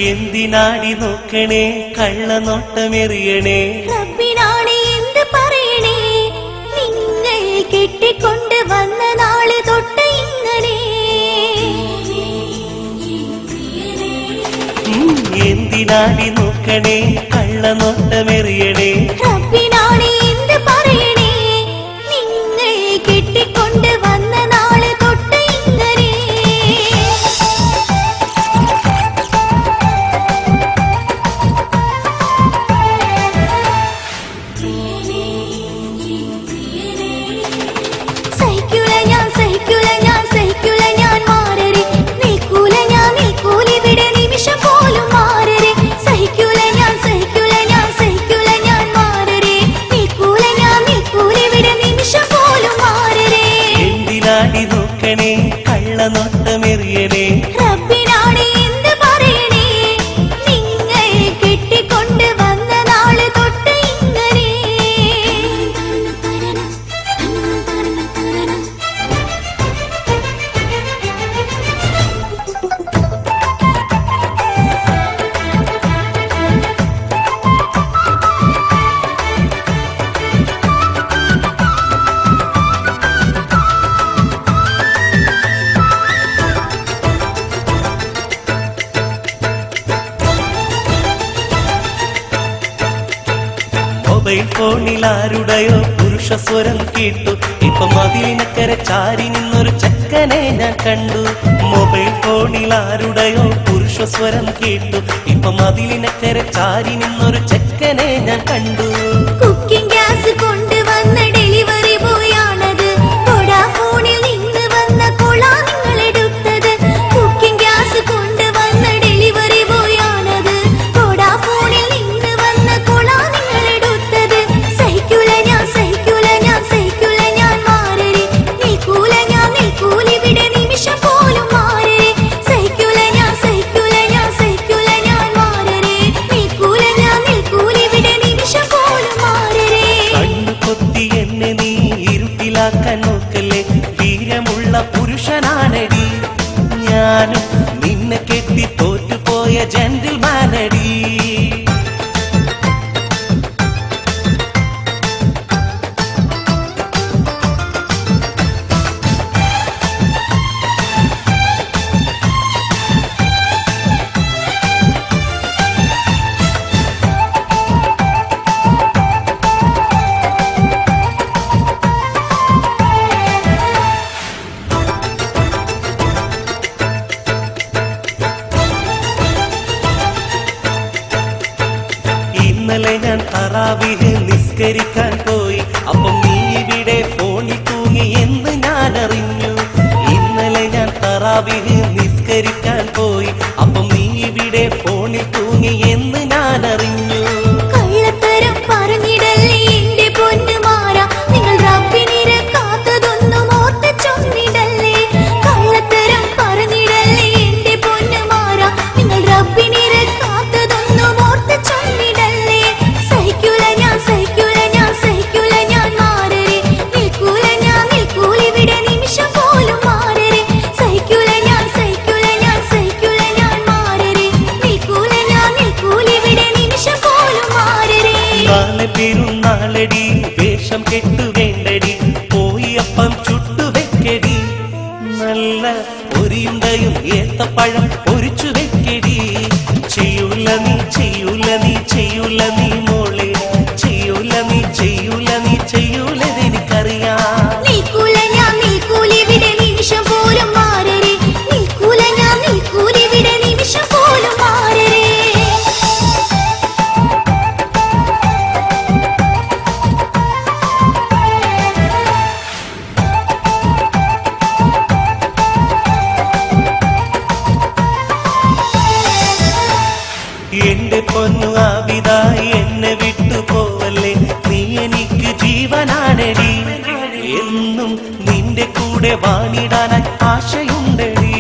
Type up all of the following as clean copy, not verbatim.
എന്തിനാടി നോക്കണേ കള്ളനോട്ടമെറിയണേ റബ്ബിനാണ് എന്ത് പറയണേ നിങ്ങൾ കെട്ടിക്കൊണ്ട് വന്ന നാള് തൊട്ട് ഇങ്ങനെ എന്തിനാടി നോക്കണേ കള്ളനോട്ടമെറിയണേ റബ്ബിനാണ് എന്ത് പറയണേ നിങ്ങൾ കെട്ടിക്കൊണ്ട് വന്ന നാള് തൊട്ട് ഇങ്ങനെ കള്ളനോട്ടമെറിയണേ റബ്ബിനാണ് എന്ത് പറയണേ നിങ്ങൾ കെട്ടിക്കൊണ്ട് വന്ന നാള് തൊട്ട് ഇങ്ങനെ മൊബൈൽ ഫോണിൽ ആരുടെയോ പുരുഷ സ്വരം കേട്ടു ഇപ്പൊ മതിലിനക്കരെ ചാരി നിന്നൊരു ചെക്കനെ ഞാൻ കണ്ടു മൊബൈൽ ഫോണിൽ ആരുടെയോ പുരുഷ സ്വരം കേട്ടു ഇപ്പൊ മതിലിനക്കരെ ചാരി നിന്നൊരു ചെക്കനെ ഞാൻ കണ്ടു കുക്കിംഗ് ഗ്യാസ് കൊണ്ടുവന്ന ഡെലിവറി ബോയാണത് വോഡാഫോണിൽ നിന്ന് വന്ന കൊളാ നിങ്ങൾ എടുത്തത് കുക്കിംഗ് ഗ്യാസ് കൊണ്ടുവന്ന ഡെലിവറി ബോയാണത് വോഡാഫോണിൽ നിന്ന് വന്ന കൊളാ നിങ്ങൾ എടുത്തത് സഹിക്കൂല ഞാൻ മാറരെ നിൽക്കൂല ഇവിടെ നിമിഷം പോലും മാറരെ സഹിക്കൂല ഞാൻ മാറരെ നിൽക്കൂല ഇവിടെ നിമിഷം പോലും മാറരെ കണ്ണു കൊത്തി എന്നെ നീ ഇരുട്ടിലാക്കാൻ നോക്കല്ലേ വീരമുള്ള പുരുഷനാണടി ഞാനും നിന്നെ കെട്ടി തോറ്റുപോയ ജെന്റിൽമാനടി ഇന്നലെ ഞാൻ തറാവീഹ് നിസ്കരിക്കാൻ പോയി അപ്പം നീ ഇവിടെ ഫോണിൽ തൂങ്ങി എന്ന് ഞാൻ അറിഞ്ഞു ഇന്നലെ ഞാൻ തറാവീഹ് നിസ്കരിക്കാൻ പോയി അപ്പം നീ ഇവിടെ ഫോണിൽ തൂങ്ങി എന്ന് ഞാൻ അറിഞ്ഞു കള്ളത്തരം പറഞ്ഞിടല്ലേ എന്റെ പൊന്നുമാര നിങ്ങൾ റബ്ബിനെ കാത്തതൊന്നും ഓർത്ത് ചൊന്നിടല്ലേ കള്ളത്തരം പറഞ്ഞിടല്ലേ എന്റെ പൊന്നുമാര നിങ്ങൾ റബ്ബിനെ കാത്തതൊന്നും ഓർത്ത് ചൊന്നിടല്ലേ സഹിക്കൂല ഞാൻ മാറരെ നിൽക്കൂല ഇവിടെ നിമിഷം പോലും മാറരെ സഹിക്കൂല ഞാൻ മാറരെ നിൽക്കൂല ഇവിടെ നിമിഷം പോലും മാറരെ നാളെ പെരുന്നാളടി വേഷം കെട്ടു വേണ്ടടി പോയി അപ്പം ചുട്ടു വെക്കടി നല്ല പൊരിയുണ്ടയും ഏത്തപ്പഴം പൊരിച്ചു വെക്കടി ചെയ്യൂല നീ മോളെ ചെയ്യൂല എനിക്കറിയാം നിൽക്കൂല ഇവിടെ നിമിഷം പോലും മാറരെ നിൽക്കൂല ഇവിടെ നിമിഷം പോലും മാറരെ എന്റെ പൊന്നു ആവിതായി എന്നെ വിട്ടു പോവല്ലേ നീ എനിക്ക് ജീവനാണടി എന്നും നിന്റെ കൂടെ വാണിടാനായി ആശയുണ്ടടി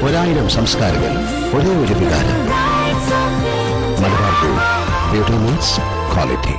1000 സംസ്കാരങ്ങൾ, ഒരേ ഒരു വികാരം. Malabar gold, beauty meats quality.